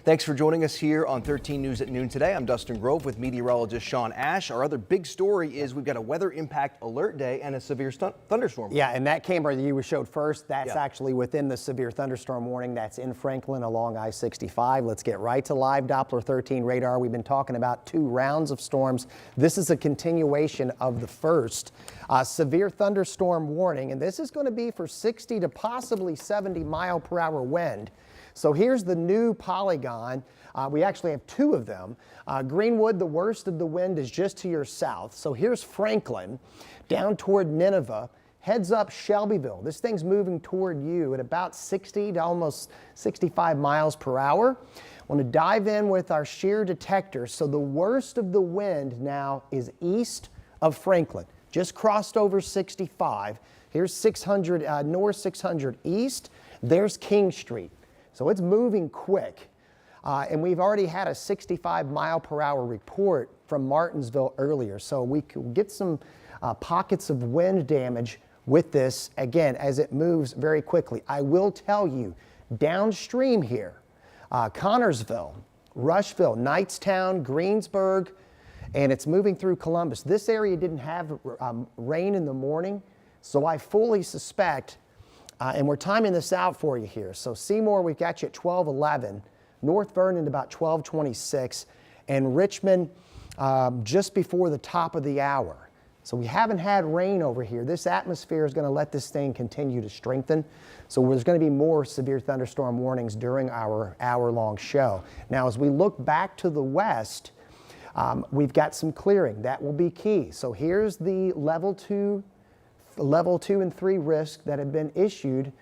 Thanks for joining us here on 13 News at noon today. I'm Dustin Grove with meteorologist Sean Ash. Our other big story is we've got a weather impact alert day and a severe thunderstorm. Yeah, and that camera that you showed first, that's actually within the severe thunderstorm warning. That's in Franklin along I-65. Let's get right to live Doppler 13 radar. We've been talking about 2 rounds of storms. This is a continuation of the first severe thunderstorm warning, and this is going to be for 60 to possibly 70 mile-per-hour wind. So here's the new polygon. We actually have 2 of them. Greenwood, the worst of the wind is just to your south. So here's Franklin down toward Nineveh. Heads up Shelbyville. This thing's moving toward you at about 60 to almost 65 miles per hour. I want to dive in with our shear detector. So the worst of the wind now is east of Franklin. Just crossed over 65. Here's 600 north 600 east. There's King Street. So it's moving quick, and we've already had a 65 mile-per-hour report from Martinsville earlier, so we could get some pockets of wind damage with this, again, as it moves very quickly. I will tell you, downstream here, Connorsville, Rushville, Knightstown, Greensburg, and it's moving through Columbus. This area didn't have rain in the morning, so I fully suspect and we're timing this out for you here. So Seymour, we've got you at 12:11, North Vernon about 12:26, and Richmond just before the top of the hour. So we haven't had rain over here. This atmosphere is going to let this thing continue to strengthen. So there's going to be more severe thunderstorm warnings during our hour-long show. Now, as we look back to the west, we've got some clearing. That will be key. So here's the level 2 and 3 risk that have been issued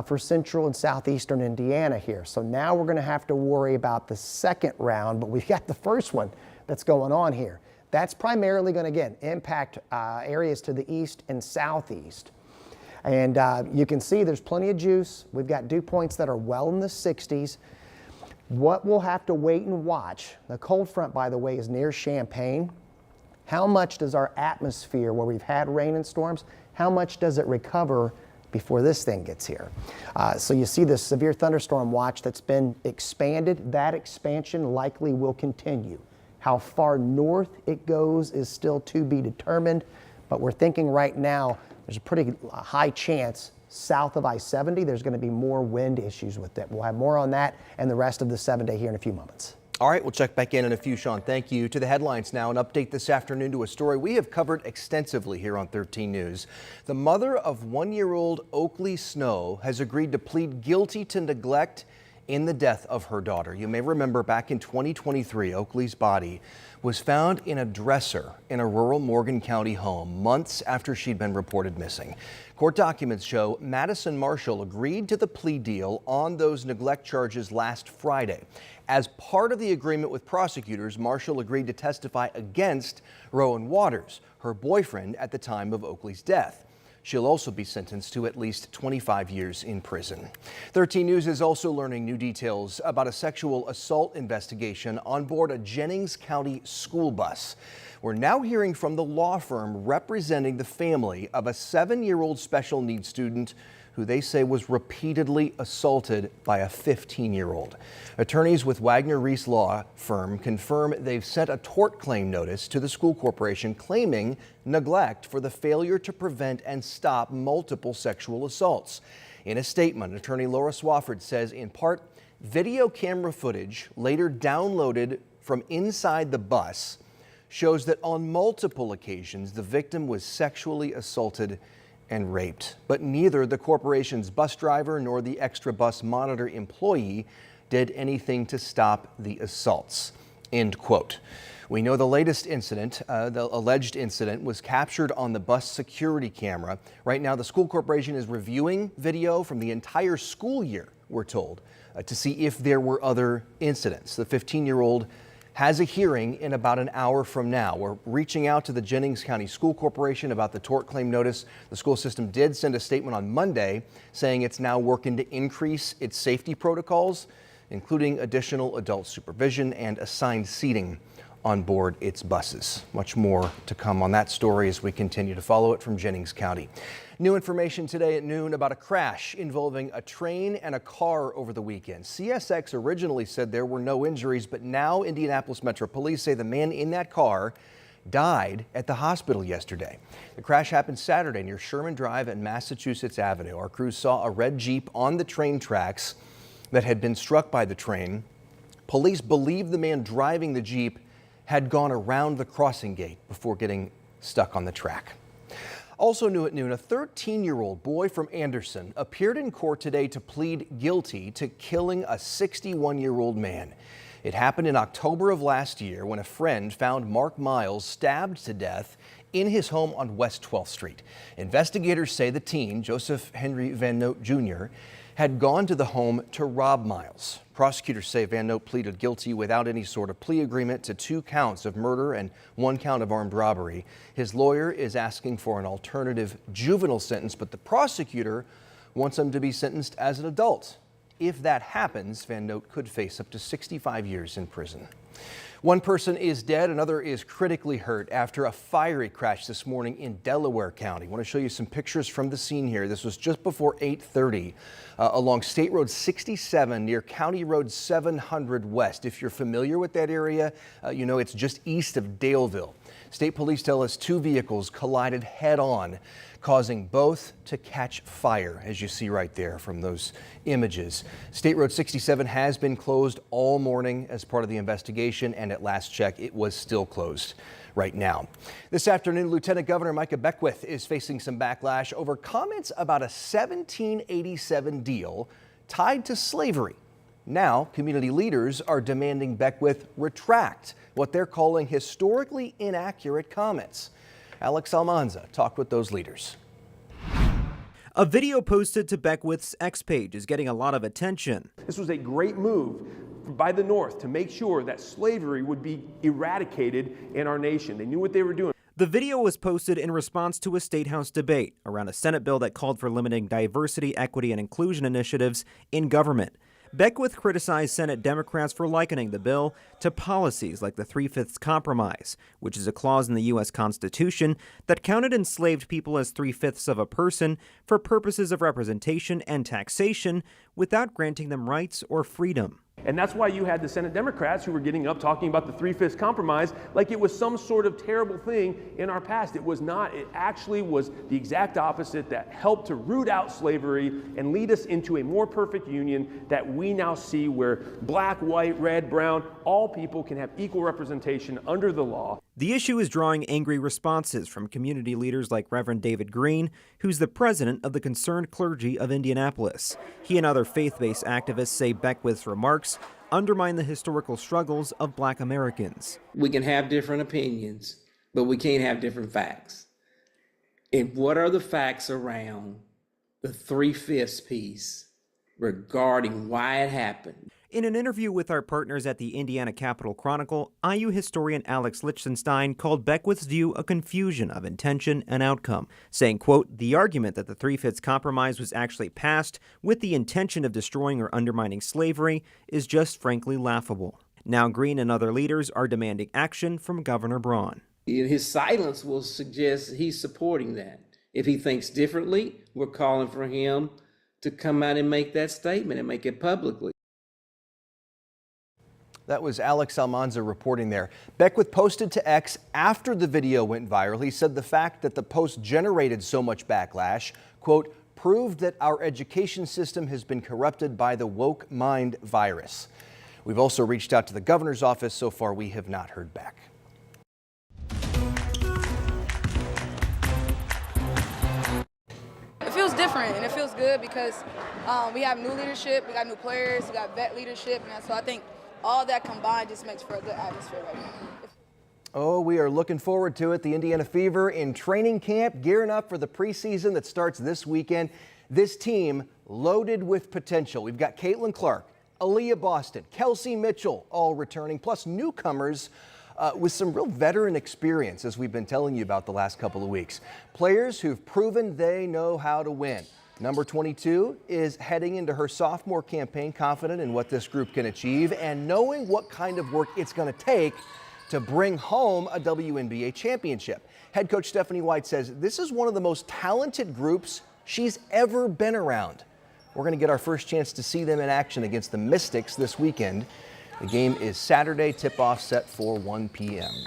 for central and southeastern Indiana here. So now we're going to have to worry about the second round, but we've got the first one that's going on here. That's primarily going to, again, impact areas to the east and southeast. And you can see there's plenty of juice. We've got dew points that are well in the 60s. What we'll have to wait and watch, the cold front, by the way, is near Champaign. How much does our atmosphere, where we've had rain and storms, how much does it recover before this thing gets here? So you see this severe thunderstorm watch that's been expanded. That expansion likely will continue. How far north it goes is still to be determined, but we're thinking right now there's a pretty high chance south of I-70 there's going to be more wind issues with it. We'll have more on that and the rest of the 7-day here in a few moments. All right, we'll check back in a few, Sean. Thank you. To the headlines now, an update this afternoon to a story we have covered extensively here on 13 News. The mother of 1-year-old Oakley Snow has agreed to plead guilty to neglect in the death of her daughter. You may remember back in 2023, Oakley's body was found in a dresser in a rural Morgan County home months after she'd been reported missing. Court documents show Madison Marshall agreed to the plea deal on those neglect charges last Friday. As part of the agreement with prosecutors, Marshall agreed to testify against Rowan Waters, her boyfriend at the time of Oakley's death. She'll also be sentenced to at least 25 years in prison. 13 News is also learning new details about a sexual assault investigation on board a Jennings County school bus. We're now hearing from the law firm representing the family of a 7-year-old special needs student who they say was repeatedly assaulted by a 15-year-old. Attorneys with Wagner Reese Law Firm confirm they've sent a tort claim notice to the school corporation claiming neglect for the failure to prevent and stop multiple sexual assaults. In a statement, attorney Laura Swafford says, in part, video camera footage later downloaded from inside the bus shows that on multiple occasions the victim was sexually assaulted and raped, but neither the corporation's bus driver nor the extra bus monitor employee did anything to stop the assaults. End quote. We know the latest incident, the alleged incident, was captured on the bus security camera. Right now, the school corporation is reviewing video from the entire school year, we're told, to see if there were other incidents. The 15-year-old has a hearing in about an hour from now. We're reaching out to the Jennings County School Corporation about the tort claim notice. The school system did send a statement on Monday saying it's now working to increase its safety protocols, including additional adult supervision and assigned seating on board its buses. Much more to come on that story as we continue to follow it from Jennings County. New information today at noon about a crash involving a train and a car over the weekend. CSX originally said there were no injuries, but now Indianapolis Metro Police say the man in that car died at the hospital yesterday. The crash happened Saturday near Sherman Drive and Massachusetts Avenue. Our crews saw a red Jeep on the train tracks that had been struck by the train. Police believe the man driving the Jeep had gone around the crossing gate before getting stuck on the track. Also new at noon, a 13-year-old boy from Anderson appeared in court today to plead guilty to killing a 61-year-old man. It happened in October of last year when a friend found Mark Miles stabbed to death in his home on West 12th Street. Investigators say the teen, Joseph Henry Van Note Jr., had gone to the home to rob Miles. Prosecutors say Van Note pleaded guilty without any sort of plea agreement to 2 counts of murder and 1 count of armed robbery. His lawyer is asking for an alternative juvenile sentence, but the prosecutor wants him to be sentenced as an adult. If that happens, Van Note could face up to 65 years in prison. One person is dead, another is critically hurt after a fiery crash this morning in Delaware County. I want to show you some pictures from the scene here. This was just before 8:30 along State Road 67 near County Road 700 West. If you're familiar with that area, you know it's just east of Daleville. State police tell us 2 vehicles collided head-on, causing both to catch fire, as you see right there from those images. State Road 67 has been closed all morning as part of the investigation, and at last check, it was still closed right now. This afternoon, Lieutenant Governor Micah Beckwith is facing some backlash over comments about a 1787 deal tied to slavery. Now, community leaders are demanding Beckwith retract what they're calling historically inaccurate comments. Alex Almanza talked with those leaders. A video posted to Beckwith's X page is getting a lot of attention. This was a great move by the North to make sure that slavery would be eradicated in our nation. They knew what they were doing. The video was posted in response to a State House debate around a Senate bill that called for limiting diversity, equity, and inclusion initiatives in government. Beckwith criticized Senate Democrats for likening the bill to policies like the 3/5 compromise, which is a clause in the U.S. Constitution that counted enslaved people as 3/5 of a person for purposes of representation and taxation without granting them rights or freedom. And that's why you had the Senate Democrats who were getting up talking about the 3/5 compromise like it was some sort of terrible thing in our past. It was not. It actually was the exact opposite that helped to root out slavery and lead us into a more perfect union that we now see where black, white, red, brown, all people can have equal representation under the law. The issue is drawing angry responses from community leaders like Reverend David Green, who's the president of the Concerned Clergy of Indianapolis. He and other faith-based activists say Beckwith's remarks undermine the historical struggles of Black Americans. We can have different opinions, but we can't have different facts. And what are the facts around the 3/5 piece regarding why it happened? In an interview with our partners at the Indiana Capitol Chronicle, IU historian Alex Lichtenstein called Beckwith's view a confusion of intention and outcome, saying, quote, "The argument that the 3/5 compromise was actually passed with the intention of destroying or undermining slavery is just frankly laughable." Now Green and other leaders are demanding action from Governor Braun. His silence will suggest he's supporting that. If he thinks differently, we're calling for him to come out and make that statement and make it publicly. That was Alex Almanza reporting there. Beckwith posted to X after the video went viral. He said the fact that the post generated so much backlash, quote, proved that our education system has been corrupted by the woke mind virus. We've also reached out to the governor's office. So far, we have not heard back. It feels different and it feels good because we have new leadership, we got new players, we got vet leadership, and so I think all that combined just makes for a good atmosphere right now. Oh, we are looking forward to it. The Indiana Fever in training camp, gearing up for the preseason that starts this weekend. This team loaded with potential. We've got Caitlin Clark, Aaliyah Boston, Kelsey Mitchell, all returning, plus newcomers with some real veteran experience, as we've been telling you about the last couple of weeks. Players who've proven they know how to win. Number 22 is heading into her sophomore campaign confident in what this group can achieve and knowing what kind of work it's going to take to bring home a WNBA championship. Head coach Stephanie White says this is one of the most talented groups she's ever been around. We're going to get our first chance to see them in action against the Mystics this weekend. The game is Saturday, tip-off set for 1 p.m.